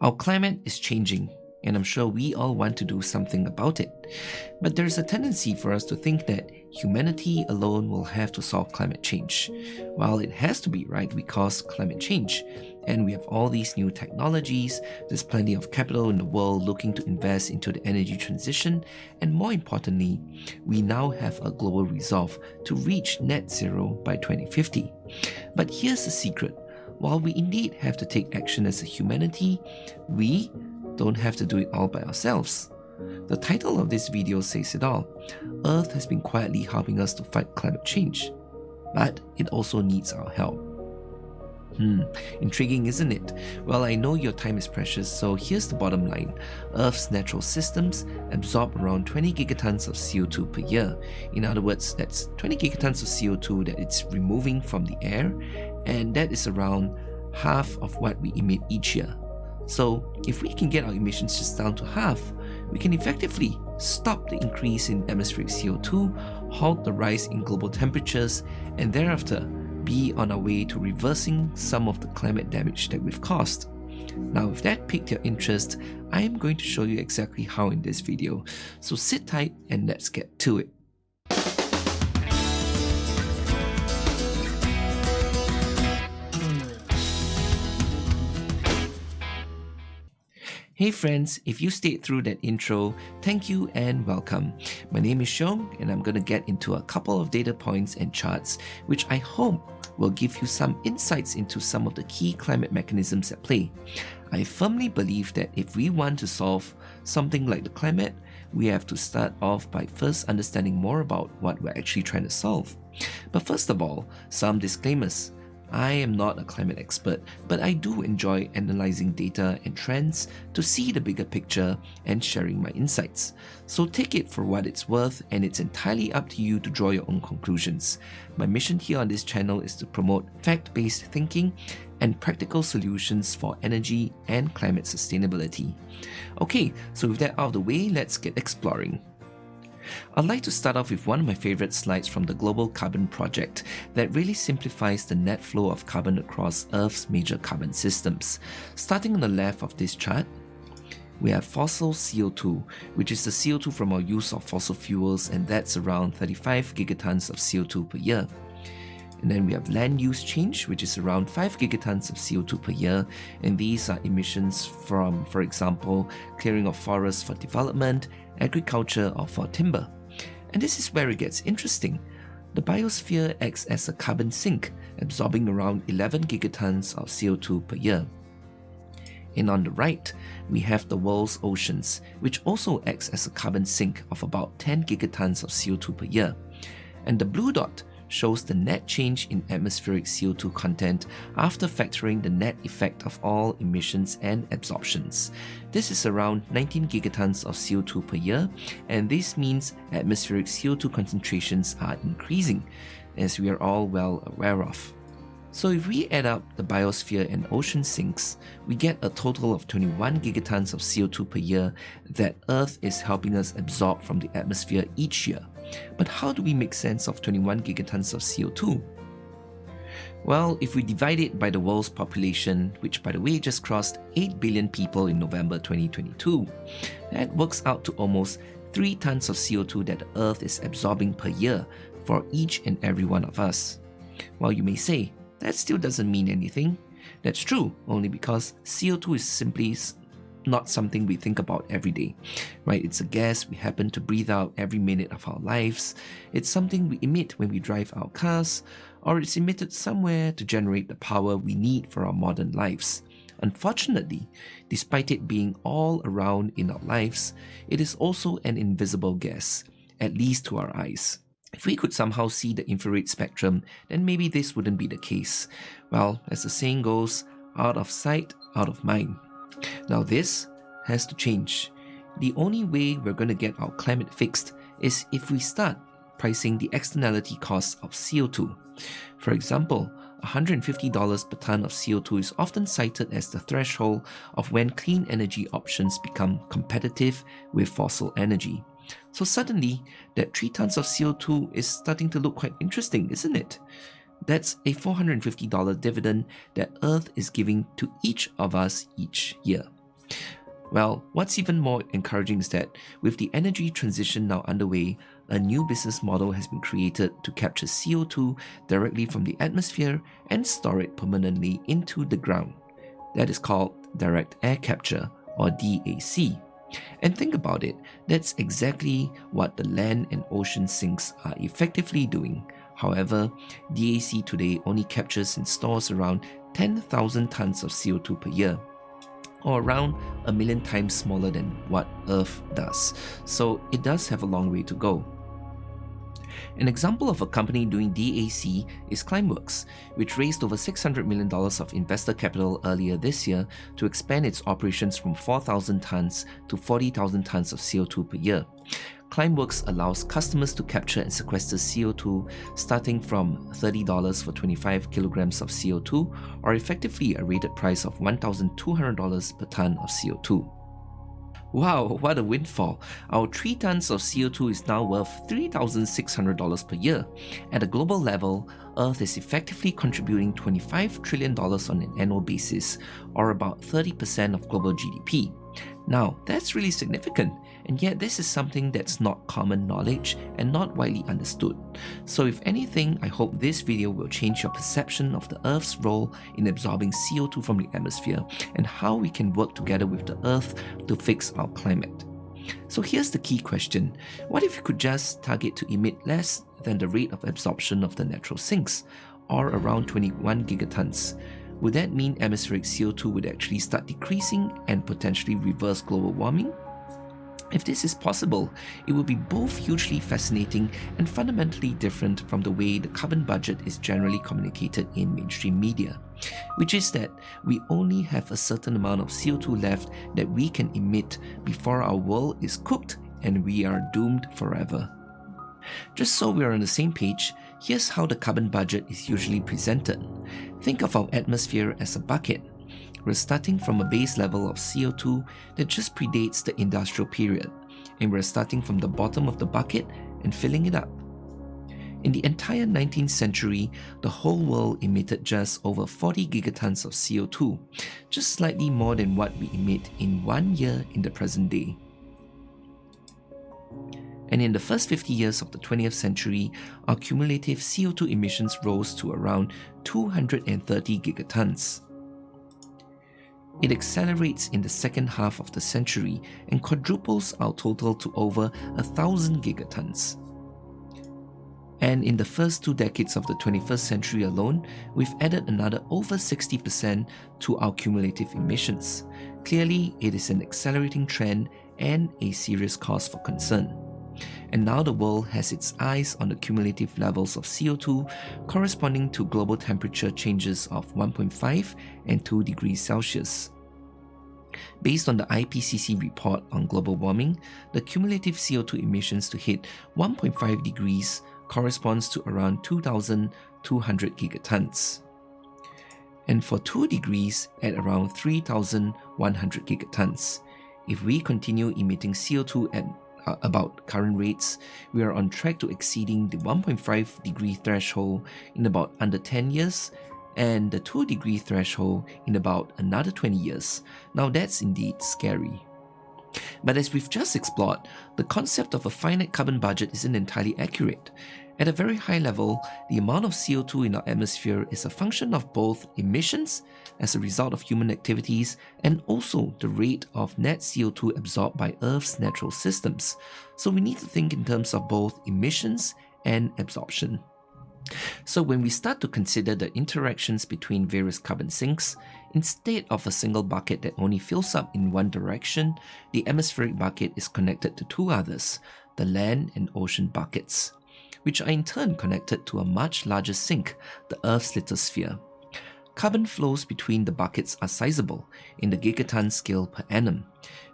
Our climate is changing, and I'm sure we all want to do something about it. But there's a tendency for us to think that humanity alone will have to solve climate change. While it has to be, right, we cause climate change, and we have all these new technologies, there's plenty of capital in the world looking to invest into the energy transition, and more importantly, we now have a global resolve to reach net zero by 2050. But here's the secret. While we indeed have to take action as a humanity, we don't have to do it all by ourselves. The title of this video says it all. Earth has been quietly helping us to fight climate change, but it also needs our help. Intriguing, isn't it? Well, I know your time is precious, so here's the bottom line. Earth's natural systems absorb around 20 gigatons of CO2 per year. In other words, that's 20 gigatons of CO2 that it's removing from the air, and that is around half of what we emit each year. So if we can get our emissions just down to half, we can effectively stop the increase in atmospheric CO2, halt the rise in global temperatures, and thereafter be on our way to reversing some of the climate damage that we've caused. Now, if that piqued your interest, I am going to show you exactly how in this video. So sit tight and let's get to it. Hey friends, if you stayed through that intro, thank you and welcome. My name is Xiong and I'm going to get into a couple of data points and charts which I hope will give you some insights into some of the key climate mechanisms at play. I firmly believe that if we want to solve something like the climate, we have to start off by first understanding more about what we're actually trying to solve. But first of all, some disclaimers. I am not a climate expert, but I do enjoy analyzing data and trends to see the bigger picture and sharing my insights. So take it for what it's worth, and it's entirely up to you to draw your own conclusions. My mission here on this channel is to promote fact-based thinking and practical solutions for energy and climate sustainability. Okay, so with that out of the way, let's get exploring. I'd like to start off with one of my favorite slides from the Global Carbon Project that really simplifies the net flow of carbon across Earth's major carbon systems. Starting on the left of this chart, we have fossil CO2, which is the CO2 from our use of fossil fuels, and that's around 35 gigatons of CO2 per year. And then we have land use change, which is around 5 gigatons of CO2 per year, and these are emissions from, for example, clearing of forests for development, agriculture, or for timber. And this is where it gets interesting. The biosphere acts as a carbon sink, absorbing around 11 gigatons of CO2 per year. And on the right, we have the world's oceans, which also acts as a carbon sink of about 10 gigatons of CO2 per year. And the blue dot shows the net change in atmospheric CO2 content after factoring the net effect of all emissions and absorptions. This is around 19 gigatons of CO2 per year, and this means atmospheric CO2 concentrations are increasing, as we are all well aware of. So if we add up the biosphere and ocean sinks, we get a total of 21 gigatons of CO2 per year that Earth is helping us absorb from the atmosphere each year. But how do we make sense of 21 gigatons of CO2? Well, if we divide it by the world's population, which by the way just crossed 8 billion people in November 2022, that works out to almost 3 tons of CO2 that the Earth is absorbing per year for each and every one of us. While you may say, that still doesn't mean anything. That's true, only because CO2 is simply not something we think about every day, right? It's a gas we happen to breathe out every minute of our lives. It's something we emit when we drive our cars, or it's emitted somewhere to generate the power we need for our modern lives. Unfortunately, despite it being all around in our lives, it is also an invisible gas, at least to our eyes. If we could somehow see the infrared spectrum, then maybe this wouldn't be the case. Well, as the saying goes, out of sight, out of mind. Now this has to change. The only way we're going to get our climate fixed is if we start pricing the externality costs of CO2. For example, $150 per ton of CO2 is often cited as the threshold of when clean energy options become competitive with fossil energy. So suddenly, that 3 tons of CO2 is starting to look quite interesting, isn't it? That's a $450 dividend that Earth is giving to each of us each year. Well, what's even more encouraging is that with the energy transition now underway, a new business model has been created to capture CO2 directly from the atmosphere and store it permanently into the ground. That is called direct air capture, or DAC. And think about it, that's exactly what the land and ocean sinks are effectively doing. However, DAC today only captures and stores around 10,000 tons of CO2 per year, or around 1,000,000 times smaller than what Earth does. So it does have a long way to go. An example of a company doing DAC is Climeworks, which raised over $600 million of investor capital earlier this year to expand its operations from 4,000 tons to 40,000 tons of CO2 per year. Climeworks allows customers to capture and sequester CO2 starting from $30 for 25 kilograms of CO2, or effectively a rated price of $1,200 per ton of CO2. Wow, what a windfall. Our 3 tons of CO2 is now worth $3,600 per year. At a global level, Earth is effectively contributing $25 trillion on an annual basis, or about 30% of global GDP. Now, that's really significant, and yet this is something that's not common knowledge and not widely understood. So if anything, I hope this video will change your perception of the Earth's role in absorbing CO2 from the atmosphere and how we can work together with the Earth to fix our climate. So here's the key question. What if you could just target to emit less than the rate of absorption of the natural sinks, or around 21 gigatons? Would that mean atmospheric CO2 would actually start decreasing and potentially reverse global warming? If this is possible, it would be both hugely fascinating and fundamentally different from the way the carbon budget is generally communicated in mainstream media, which is that we only have a certain amount of CO2 left that we can emit before our world is cooked and we are doomed forever. Just so we're on the same page, here's how the carbon budget is usually presented. Think of our atmosphere as a bucket. We're starting from a base level of CO2 that just predates the industrial period, and we're starting from the bottom of the bucket and filling it up. In the entire 19th century, the whole world emitted just over 40 gigatons of CO2, just slightly more than what we emit in 1 year in the present day. And in the first 50 years of the 20th century, our cumulative CO2 emissions rose to around 230 gigatons. It accelerates in the second half of the century and quadruples our total to over 1,000 gigatons. And in the first 2 decades of the 21st century alone, we've added another over 60% to our cumulative emissions. Clearly, it is an accelerating trend and a serious cause for concern. And now the world has its eyes on the cumulative levels of CO2 corresponding to global temperature changes of 1.5 and 2 degrees Celsius. Based on the IPCC report on global warming, the cumulative CO2 emissions to hit 1.5 degrees corresponds to around 2,200 gigatons. And for 2 degrees at around 3,100 gigatons. If we continue emitting CO2 at about current rates, we are on track to exceeding the 1.5 degree threshold in about under 10 years and the 2 degree threshold in about another 20 years. Now that's indeed scary. But as we've just explored, the concept of a finite carbon budget isn't entirely accurate. At a very high level, the amount of CO2 in our atmosphere is a function of both emissions as a result of human activities and also the rate of net CO2 absorbed by Earth's natural systems. So we need to think in terms of both emissions and absorption. So when we start to consider the interactions between various carbon sinks, instead of a single bucket that only fills up in one direction, the atmospheric bucket is connected to 2 others, the land and ocean buckets, which are in turn connected to a much larger sink, the Earth's lithosphere. Carbon flows between the buckets are sizable in the gigaton scale per annum,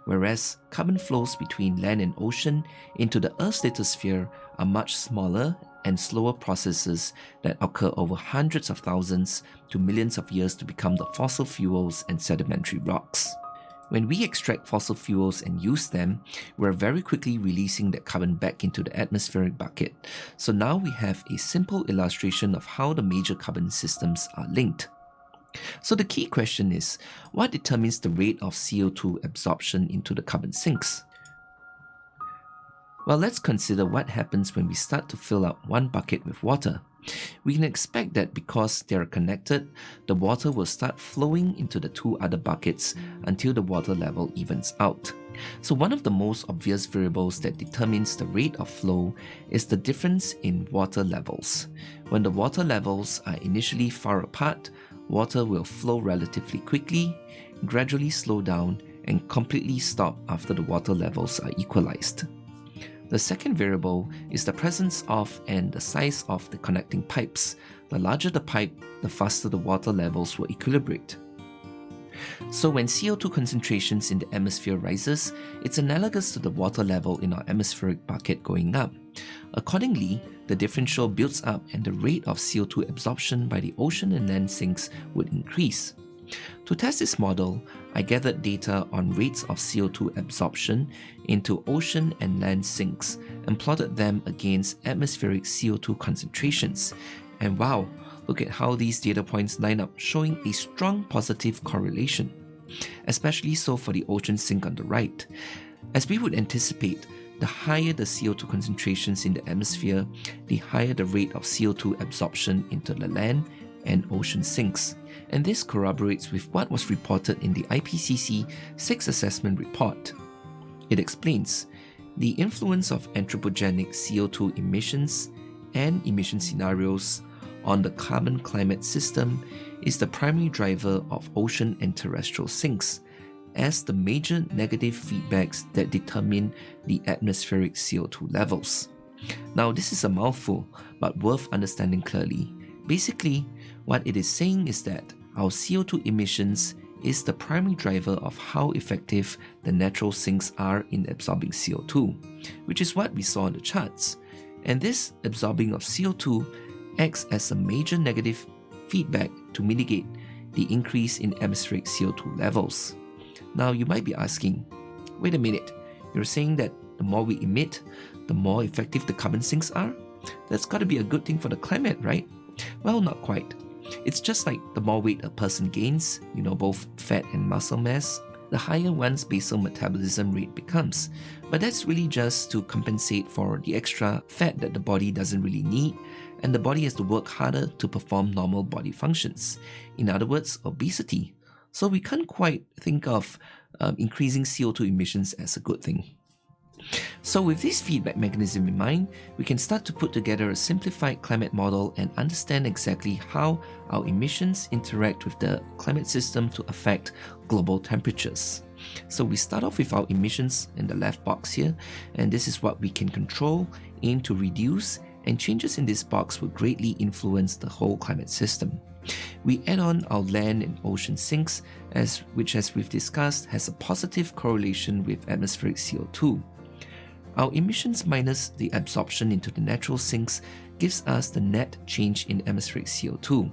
whereas carbon flows between land and ocean into the Earth's lithosphere are much smaller and slower processes that occur over hundreds of thousands to millions of years to become the fossil fuels and sedimentary rocks. When we extract fossil fuels and use them, we're very quickly releasing that carbon back into the atmospheric bucket. So now we have a simple illustration of how the major carbon systems are linked. So the key question is, what determines the rate of CO2 absorption into the carbon sinks? Well, let's consider what happens when we start to fill up one bucket with water. We can expect that because they are connected, the water will start flowing into the two other buckets until the water level evens out. So one of the most obvious variables that determines the rate of flow is the difference in water levels. When the water levels are initially far apart, water will flow relatively quickly, gradually slow down, and completely stop after the water levels are equalized. The second variable is the presence of and the size of the connecting pipes. The larger the pipe, the faster the water levels will equilibrate. So when CO2 concentrations in the atmosphere rises, it's analogous to the water level in our atmospheric bucket going up. Accordingly, the differential builds up and the rate of CO2 absorption by the ocean and land sinks would increase. To test this model, I gathered data on rates of CO2 absorption into ocean and land sinks and plotted them against atmospheric CO2 concentrations. And wow, look at how these data points line up, showing a strong positive correlation, especially so for the ocean sink on the right. As we would anticipate, the higher the CO2 concentrations in the atmosphere, the higher the rate of CO2 absorption into the land and ocean sinks. And this corroborates with what was reported in the IPCC 6th Assessment Report. It explains the influence of anthropogenic CO2 emissions and emission scenarios on the carbon climate system is the primary driver of ocean and terrestrial sinks as the major negative feedbacks that determine the atmospheric CO2 levels. Now, this is a mouthful, but worth understanding clearly. Basically, what it is saying is that our CO2 emissions is the primary driver of how effective the natural sinks are in absorbing CO2, which is what we saw in the charts. And this absorbing of CO2 acts as a major negative feedback to mitigate the increase in atmospheric CO2 levels. Now you might be asking, wait a minute, you're saying that the more we emit, the more effective the carbon sinks are? That's got to be a good thing for the climate, right? Well, not quite. It's just like the more weight a person gains, both fat and muscle mass, the higher one's basal metabolism rate becomes. But that's really just to compensate for the extra fat that the body doesn't really need, and the body has to work harder to perform normal body functions. In other words, obesity. So we can't quite think of increasing CO2 emissions as a good thing. So with this feedback mechanism in mind, we can start to put together a simplified climate model and understand exactly how our emissions interact with the climate system to affect global temperatures. So we start off with our emissions in the left box here, and this is what we can control, aim to reduce, and changes in this box will greatly influence the whole climate system. We add on our land and ocean sinks, which as we've discussed has a positive correlation with atmospheric CO2. Our emissions minus the absorption into the natural sinks gives us the net change in atmospheric CO2.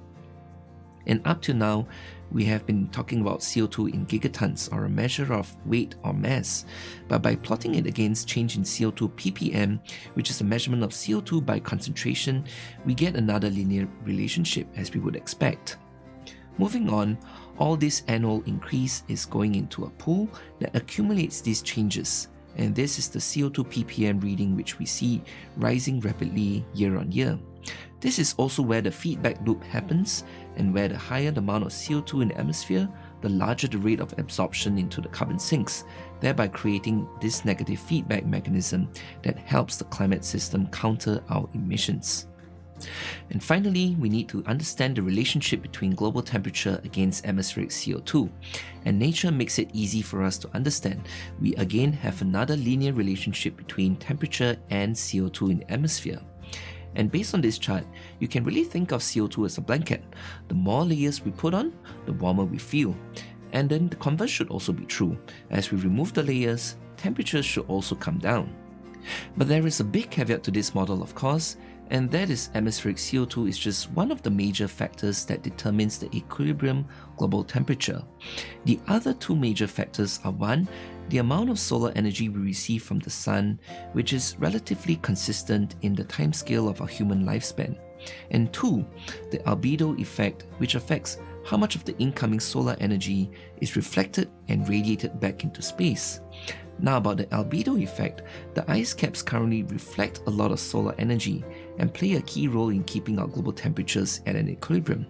And up to now, we have been talking about CO2 in gigatons, or a measure of weight or mass. But by plotting it against change in CO2 ppm, which is a measurement of CO2 by concentration, we get another linear relationship as we would expect. Moving on, all this annual increase is going into a pool that accumulates these changes. And this is the CO2 ppm reading which we see rising rapidly year on year. This is also where the feedback loop happens, and where the higher the amount of CO2 in the atmosphere, the larger the rate of absorption into the carbon sinks, thereby creating this negative feedback mechanism that helps the climate system counter our emissions. And finally, we need to understand the relationship between global temperature against atmospheric CO2. And nature makes it easy for us to understand. We again have another linear relationship between temperature and CO2 in the atmosphere. And based on this chart, you can really think of CO2 as a blanket. The more layers we put on, the warmer we feel. And then the converse should also be true. As we remove the layers, temperatures should also come down. But there is a big caveat to this model, of course, and that is atmospheric CO2 is just one of the major factors that determines the equilibrium global temperature. The other two major factors are one, the amount of solar energy we receive from the sun, which is relatively consistent in the timescale of our human lifespan, and two, the albedo effect, which affects how much of the incoming solar energy is reflected and radiated back into space. Now about the albedo effect, the ice caps currently reflect a lot of solar energy and play a key role in keeping our global temperatures at an equilibrium.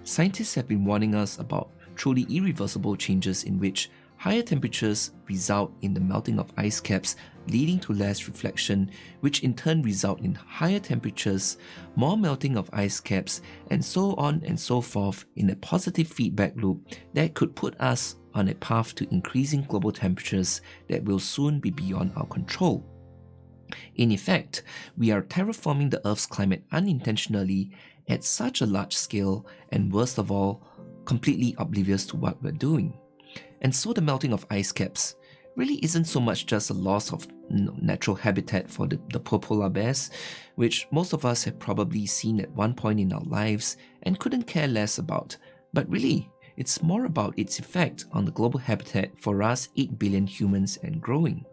Scientists have been warning us about truly irreversible changes in which higher temperatures result in the melting of ice caps, leading to less reflection, which in turn result in higher temperatures, more melting of ice caps, and so on and so forth in a positive feedback loop that could put us on a path to increasing global temperatures that will soon be beyond our control. In effect, we are terraforming the Earth's climate unintentionally at such a large scale, and worst of all, completely oblivious to what we're doing. And so the melting of ice caps really isn't so much just a loss of natural habitat for the poor polar bears, which most of us have probably seen at one point in our lives and couldn't care less about, but really, it's more about its effect on the global habitat for us 8 billion humans and growing.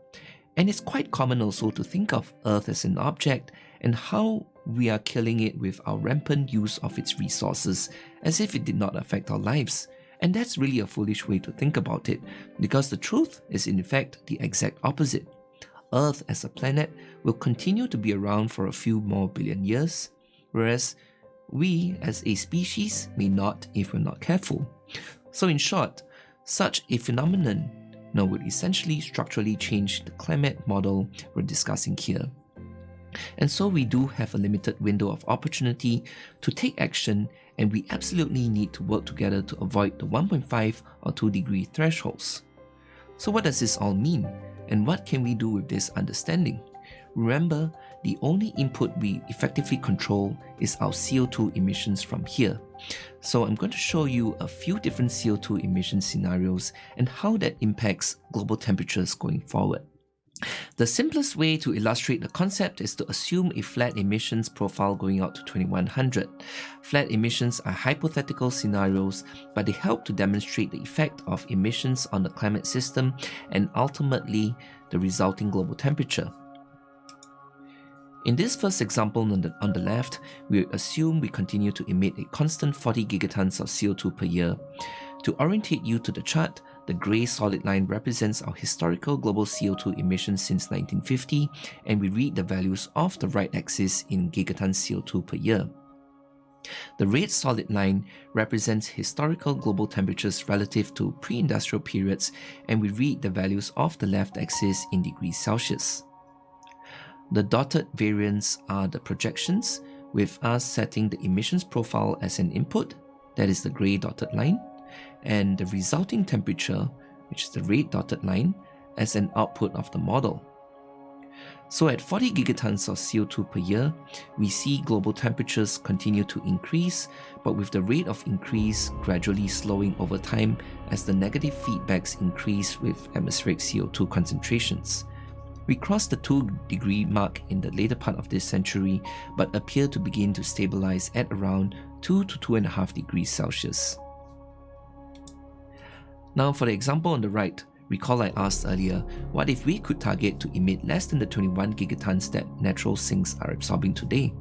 And it's quite common also to think of Earth as an object and how we are killing it with our rampant use of its resources as if it did not affect our lives. And that's really a foolish way to think about it, because the truth is in fact the exact opposite. Earth as a planet will continue to be around for a few more billion years, whereas we as a species may not if we're not careful. So in short, such a phenomenon would essentially structurally change the climate model we're discussing here. And so we do have a limited window of opportunity to take action, and we absolutely need to work together to avoid the 1.5 or 2 degree thresholds. So what does this all mean, and what can we do with this understanding? Remember, the only input we effectively control is our CO2 emissions from here. So I'm going to show you a few different CO2 emission scenarios and how that impacts global temperatures going forward. The simplest way to illustrate the concept is to assume a flat emissions profile going out to 2100. Flat emissions are hypothetical scenarios, but they help to demonstrate the effect of emissions on the climate system and ultimately the resulting global temperature. In this first example on the left, we assume we continue to emit a constant 40 gigatons of CO2 per year. To orientate you to the chart, the grey solid line represents our historical global CO2 emissions since 1950, and we read the values of the right axis in gigatons CO2 per year. The red solid line represents historical global temperatures relative to pre-industrial periods, and we read the values of the left axis in degrees Celsius. The dotted variants are the projections, with us setting the emissions profile as an input, that is the grey dotted line, and the resulting temperature, which is the red dotted line, as an output of the model. So at 40 gigatons of CO2 per year, we see global temperatures continue to increase, but with the rate of increase gradually slowing over time as the negative feedbacks increase with atmospheric CO2 concentrations. We crossed the 2 degree mark in the later part of this century, but appear to begin to stabilize at around 2 to 2.5 degrees Celsius. Now for the example on the right, recall I asked earlier, what if we could target to emit less than the 21 gigatons that natural sinks are absorbing today?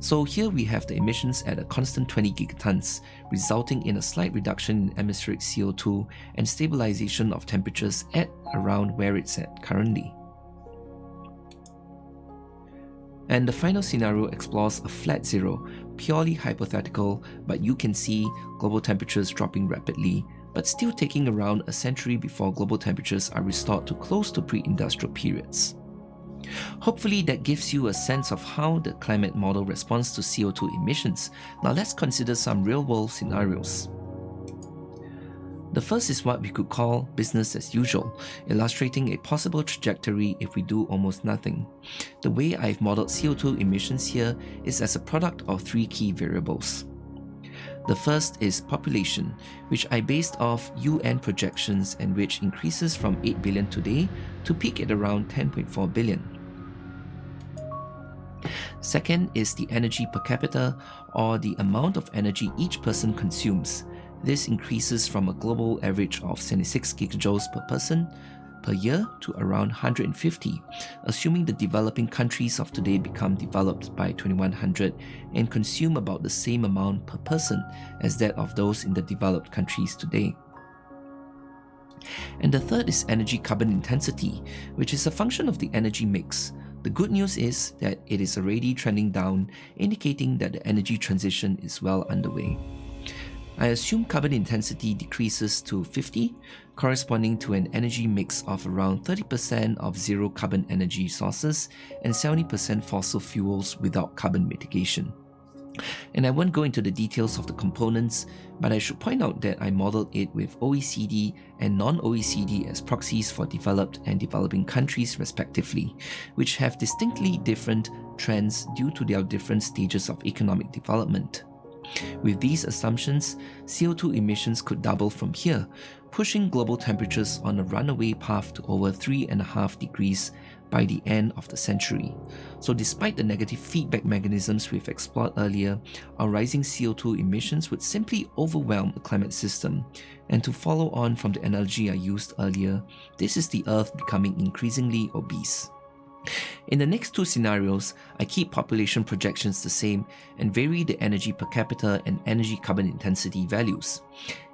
So here we have the emissions at a constant 20 gigatons, resulting in a slight reduction in atmospheric CO2 and stabilization of temperatures at around where it's at currently. And the final scenario explores a flat zero, purely hypothetical, but you can see global temperatures dropping rapidly, but still taking around a century before global temperatures are restored to close to pre-industrial periods. Hopefully that gives you a sense of how the climate model responds to CO2 emissions. Now let's consider some real-world scenarios. The first is what we could call business as usual, illustrating a possible trajectory if we do almost nothing. The way I've modeled CO2 emissions here is as a product of 3 key variables. The first is population, which I based off UN projections and which increases from 8 billion today to peak at around 10.4 billion. Second is the energy per capita, or the amount of energy each person consumes. This increases from a global average of 76 gigajoules per person per year to around 150, assuming the developing countries of today become developed by 2100 and consume about the same amount per person as that of those in the developed countries today. And the third is energy carbon intensity, which is a function of the energy mix. The good news is that it is already trending down, indicating that the energy transition is well underway. I assume carbon intensity decreases to 50, corresponding to an energy mix of around 30% of zero carbon energy sources and 70% fossil fuels without carbon mitigation. And I won't go into the details of the components, but I should point out that I modeled it with OECD and non-OECD as proxies for developed and developing countries respectively, which have distinctly different trends due to their different stages of economic development. With these assumptions, CO2 emissions could double from here, pushing global temperatures on a runaway path to over 3.5 degrees by the end of the century. So despite the negative feedback mechanisms we've explored earlier, our rising CO2 emissions would simply overwhelm the climate system. And to follow on from the analogy I used earlier, this is the Earth becoming increasingly obese. In the next two scenarios, I keep population projections the same and vary the energy per capita and energy carbon intensity values.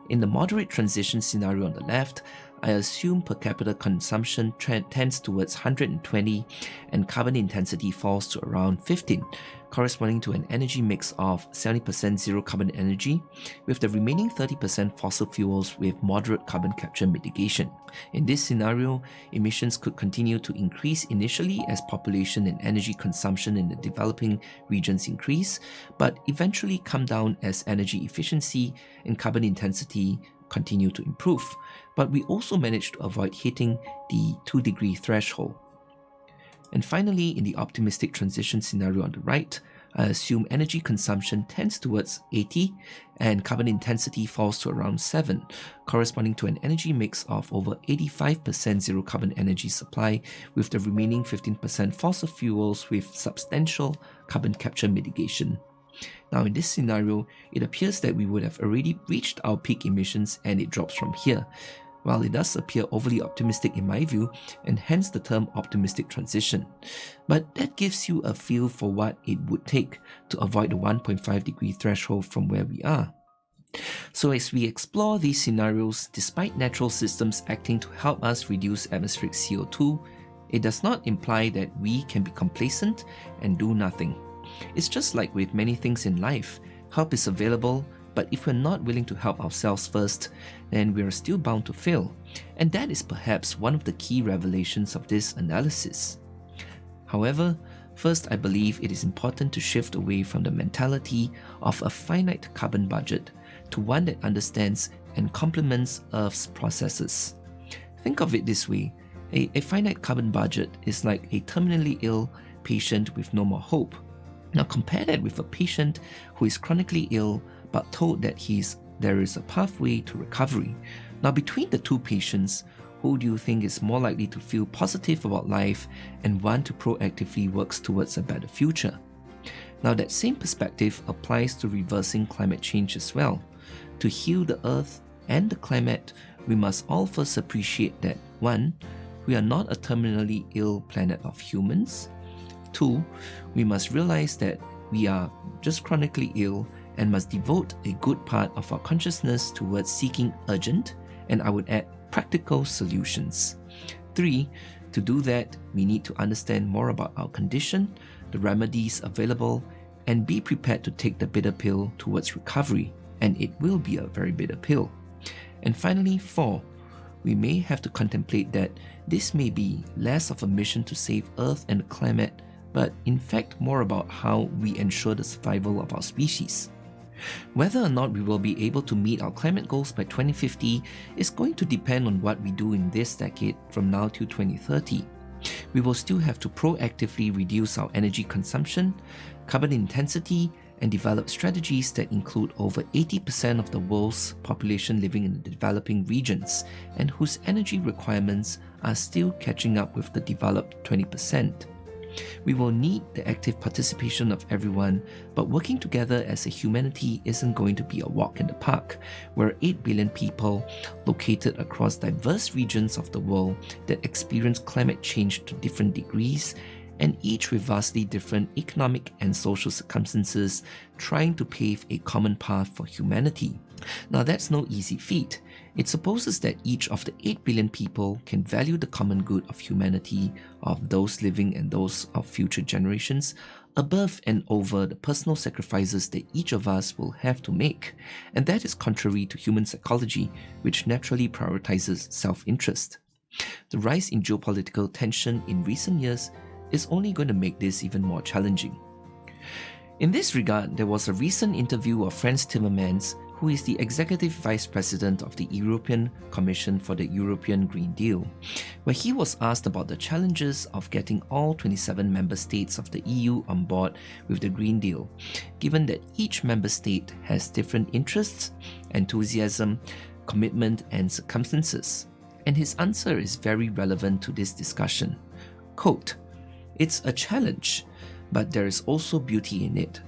In the moderate transition scenario on the left, I assume per capita consumption tends towards 120 and carbon intensity falls to around 15, corresponding to an energy mix of 70% zero carbon energy, with the remaining 30% fossil fuels with moderate carbon capture mitigation. In this scenario, emissions could continue to increase initially as population and energy consumption in the developing regions increase, but eventually come down as energy efficiency and carbon intensity continue to improve. But we also managed to avoid hitting the 2-degree threshold. And finally, in the optimistic transition scenario on the right, I assume energy consumption tends towards 80 and carbon intensity falls to around 7, corresponding to an energy mix of over 85% zero carbon energy supply, with the remaining 15% fossil fuels with substantial carbon capture mitigation. Now in this scenario, it appears that we would have already reached our peak emissions and it drops from here. While it does appear overly optimistic in my view, and hence the term optimistic transition. But that gives you a feel for what it would take to avoid the 1.5 degree threshold from where we are. So as we explore these scenarios, despite natural systems acting to help us reduce atmospheric CO2, it does not imply that we can be complacent and do nothing. It's just like with many things in life, help is available, but if we're not willing to help ourselves first, then we're still bound to fail. And that is perhaps one of the key revelations of this analysis. However, first I believe it is important to shift away from the mentality of a finite carbon budget to one that understands and complements Earth's processes. Think of it this way, a finite carbon budget is like a terminally ill patient with no more hope. Now compare that with a patient who is chronically ill but told that there is a pathway to recovery. Now between the two patients, who do you think is more likely to feel positive about life and want to proactively work towards a better future? Now that same perspective applies to reversing climate change as well. To heal the Earth and the climate, we must all first appreciate that 1. We are not a terminally ill planet of humans. 2. We must realize that we are just chronically ill and must devote a good part of our consciousness towards seeking urgent, and I would add practical solutions. 3. To do that, we need to understand more about our condition, the remedies available, and be prepared to take the bitter pill towards recovery, and it will be a very bitter pill. And finally, 4. We may have to contemplate that this may be less of a mission to save Earth and the climate, but in fact more about how we ensure the survival of our species. Whether or not we will be able to meet our climate goals by 2050 is going to depend on what we do in this decade from now till 2030. We will still have to proactively reduce our energy consumption, carbon intensity, and develop strategies that include over 80% of the world's population living in the developing regions and whose energy requirements are still catching up with the developed 20%. We will need the active participation of everyone, but working together as a humanity isn't going to be a walk in the park. We're 8 billion people located across diverse regions of the world that experience climate change to different degrees, and each with vastly different economic and social circumstances, trying to pave a common path for humanity. Now, that's no easy feat. It supposes that each of the 8 billion people can value the common good of humanity, of those living and those of future generations, above and over the personal sacrifices that each of us will have to make. And that is contrary to human psychology, which naturally prioritizes self-interest. The rise in geopolitical tension in recent years is only going to make this even more challenging. In this regard, there was a recent interview of Frans Timmermans, who is the Executive Vice President of the European Commission for the European Green Deal, where he was asked about the challenges of getting all 27 member states of the EU on board with the Green Deal, given that each member state has different interests, enthusiasm, commitment, and circumstances. And his answer is very relevant to this discussion. Quote, "It's a challenge, but there is also beauty in it,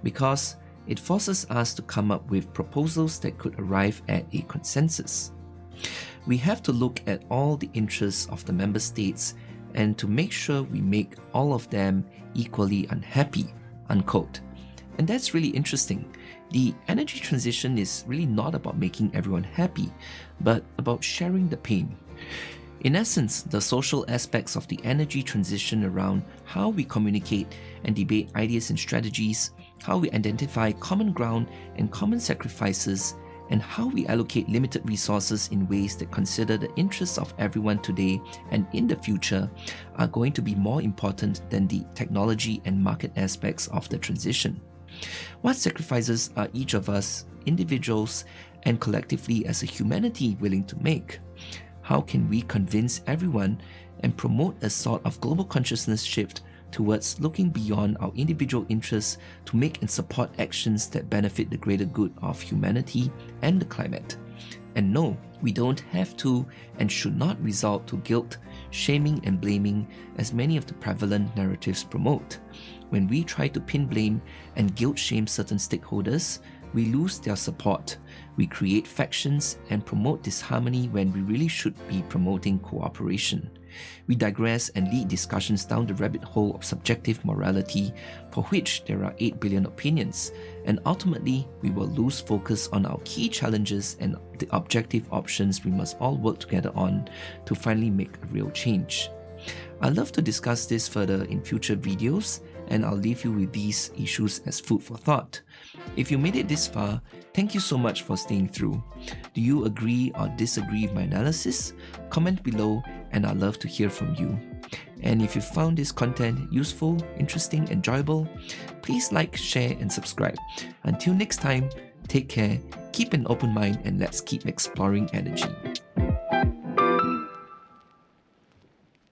because it forces us to come up with proposals that could arrive at a consensus. We have to look at all the interests of the member states and to make sure we make all of them equally unhappy," unquote. And that's really interesting. The energy transition is really not about making everyone happy, but about sharing the pain. In essence, the social aspects of the energy transition around how we communicate and debate ideas and strategies, how we identify common ground and common sacrifices, and how we allocate limited resources in ways that consider the interests of everyone today and in the future are going to be more important than the technology and market aspects of the transition. What sacrifices are each of us, individuals and collectively as a humanity, willing to make? How can we convince everyone and promote a sort of global consciousness shift towards looking beyond our individual interests to make and support actions that benefit the greater good of humanity and the climate? And no, we don't have to and should not resort to guilt, shaming and blaming as many of the prevalent narratives promote. When we try to pin blame and guilt shame certain stakeholders, we lose their support. We create factions and promote disharmony when we really should be promoting cooperation. We digress and lead discussions down the rabbit hole of subjective morality, for which there are 8 billion opinions, and ultimately we will lose focus on our key challenges and the objective options we must all work together on to finally make a real change. I'd love to discuss this further in future videos, and I'll leave you with these issues as food for thought. If you made it this far, thank you so much for staying through. Do you agree or disagree with my analysis? Comment below, and I'd love to hear from you. And if you found this content useful, interesting, enjoyable, please like, share, and subscribe. Until next time, take care, keep an open mind, and let's keep exploring energy.